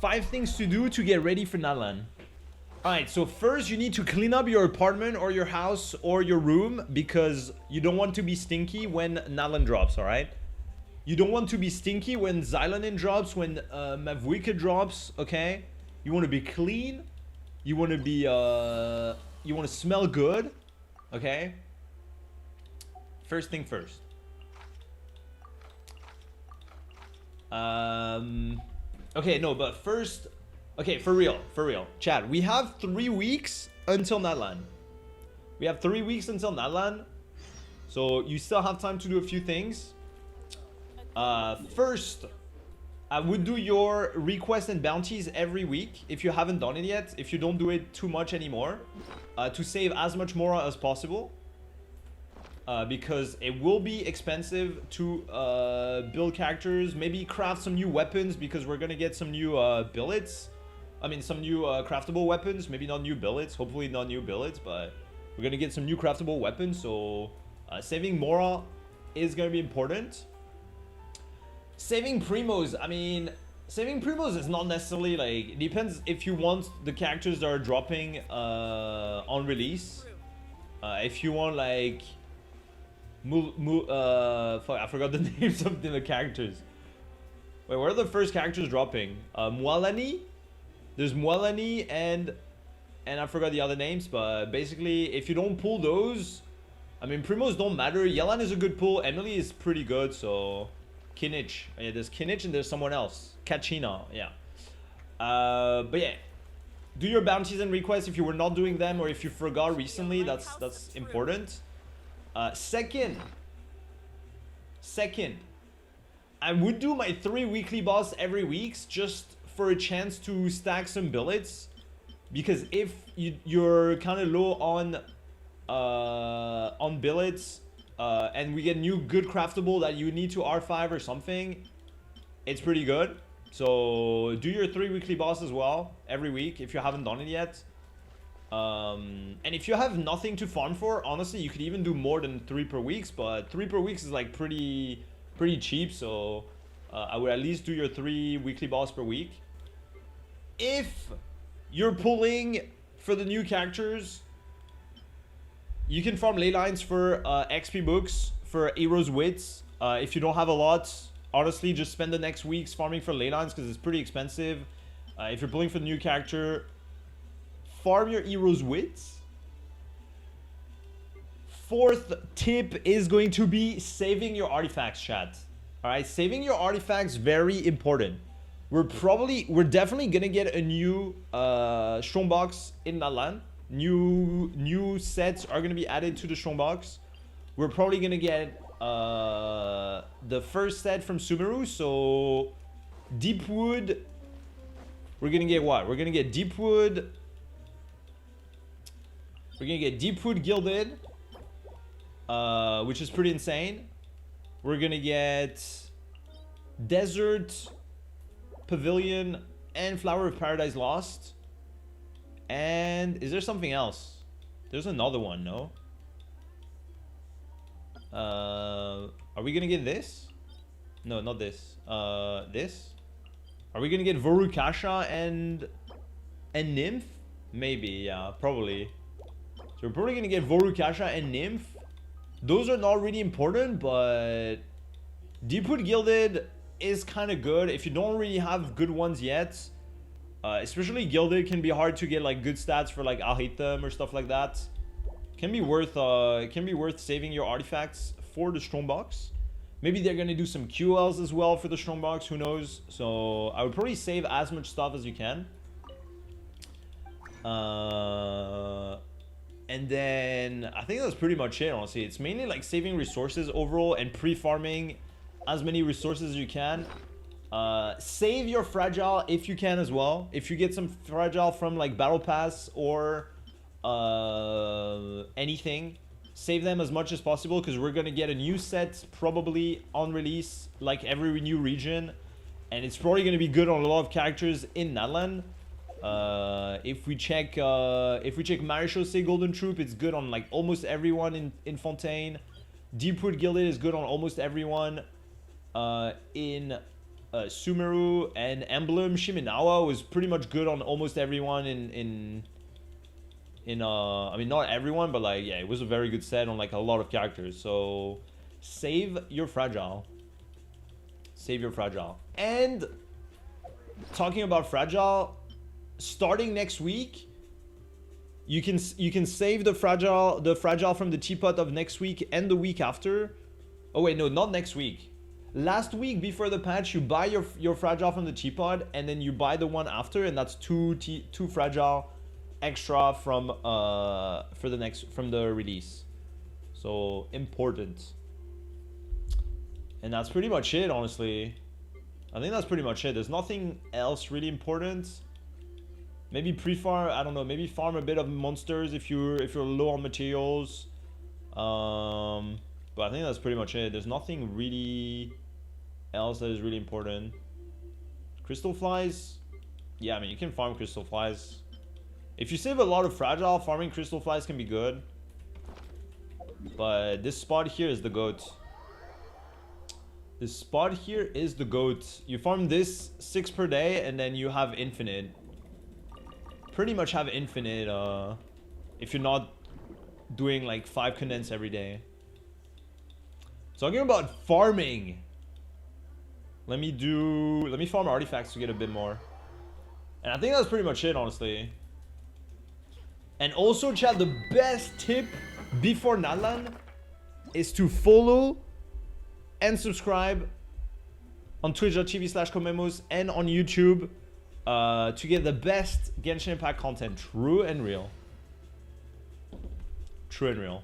5 things to do to get ready for Natlan. Alright, so first you need to clean up your apartment or your house or your room because you don't want to be stinky when Natlan drops, alright? You don't want to be stinky when Xylonin drops, when Mavuika drops, okay? You want to be clean. You want to be, you want to smell good, okay? First thing first. Okay, no, but first, okay, for real, Chad, we have 3 weeks until Natlan. We have 3 weeks until Natlan, so you still have time to do a few things. First, I would do your requests and bounties every week if you haven't done it yet, if you don't do it too much anymore, to save as much Mora as possible. Because it will be expensive to build characters, maybe craft some new weapons because we're gonna get some new billets. I mean, some new craftable weapons, maybe not new billets, hopefully not new billets, but we're gonna get some new craftable weapons, so saving Mora is gonna be important. Saving Primos, I mean, saving Primos is not necessarily like, it depends if you want the characters that are dropping on release. If you want like, fuck, I forgot the names of the characters. Wait, where are the first characters dropping? Mwalani? There's Mwalani and I forgot the other names, but basically, if you don't pull those, I mean, Primos don't matter. Yelan is a good pull. Emily is pretty good, so... Kinich. Yeah, there's Kinich and there's someone else. Kachina, yeah. But yeah. Do your bounties and requests if you were not doing them or if you forgot recently. That's important. Second, I would do my 3 weekly boss every week just for a chance to stack some billets, because if you're kind of low on billets and we get new good craftable that you need to R5 or something, it's pretty good. So do your 3 weekly boss as well every week if you haven't done it yet. And if you have nothing to farm for, honestly, you could even do more than 3 per week, but 3 per week is like pretty cheap, so I would at least do your 3 weekly boss per week. If you're pulling for the new characters, you can farm Ley Lines for XP books, for Heroes Wits. If you don't have a lot, honestly, just spend the next weeks farming for Ley Lines because it's pretty expensive. If you're pulling for the new character, farm your Heroes Wits. Fourth tip is going to be saving your artifacts, chat. Alright, saving your artifacts, very important. We're definitely gonna get a new Strongbox in Natlan. New sets are gonna be added to the Strongbox. We're probably gonna get the first set from Sumeru, so Deepwood. We're gonna get what? We're gonna get Deepwood. We're gonna get Deepwood Gilded, which is pretty insane. We're gonna get Desert Pavilion and Flower of Paradise Lost. And is there something else? There's another one, no? Are we gonna get this? No, not this. This? Are we gonna get Vorukasha and Nymph? Maybe, yeah, probably. So we're probably gonna get Vorukasha and Nymph. Those are not really important, but Deepwood Gilded is kind of good if you don't really have good ones yet. Especially Gilded can be hard to get like good stats for like Alhitam or stuff like that. Can be worth saving your artifacts for the Strongbox. Maybe they're gonna do some QLs as well for the Strongbox, who knows? So I would probably save as much stuff as you can. And then I think that's pretty much it, honestly. It's mainly like saving resources overall and pre-farming as many resources as you can. Save your fragile if you can as well. If you get some fragile from like battle pass or anything, save them as much as possible, because we're gonna get a new set probably on release like every new region, and it's probably gonna be good on a lot of characters in Natlan. If we check Marechaussee Golden Troop, it's good on like almost everyone in Fontaine. Deepwood Gilded is good on almost everyone in Sumeru and Emblem. Shiminawa was pretty much good on almost everyone I mean, not everyone, but like, yeah, it was a very good set on like a lot of characters. So save your fragile. Save your fragile. And talking about fragile, starting next week, you can save the fragile from the teapot of next week and the week after. Oh wait, no, not next week. Last week before the patch, you buy your fragile from the teapot, and then you buy the one after, and that's two fragile extra from the release. So important. And that's pretty much it, honestly. I think that's pretty much it. There's nothing else really important. Maybe pre-farm, I don't know, maybe farm a bit of monsters if you're low on materials. But I think that's pretty much it. There's nothing really else that is really important. Crystal flies. Yeah, I mean, you can farm crystal flies. If you save a lot of fragile, farming crystal flies can be good. But this spot here is the goat. This spot here is the goat. You farm this 6 per day, and then you have infinite. Pretty much have infinite if you're not doing like 5 condense every day. Talking about farming. Let me farm artifacts to get a bit more. And I think that's pretty much it, honestly. And also, chat, the best tip before Natlan is to follow and subscribe on twitch.tv/Komemos and on YouTube to get the best Genshin Impact content. True and real. True and real.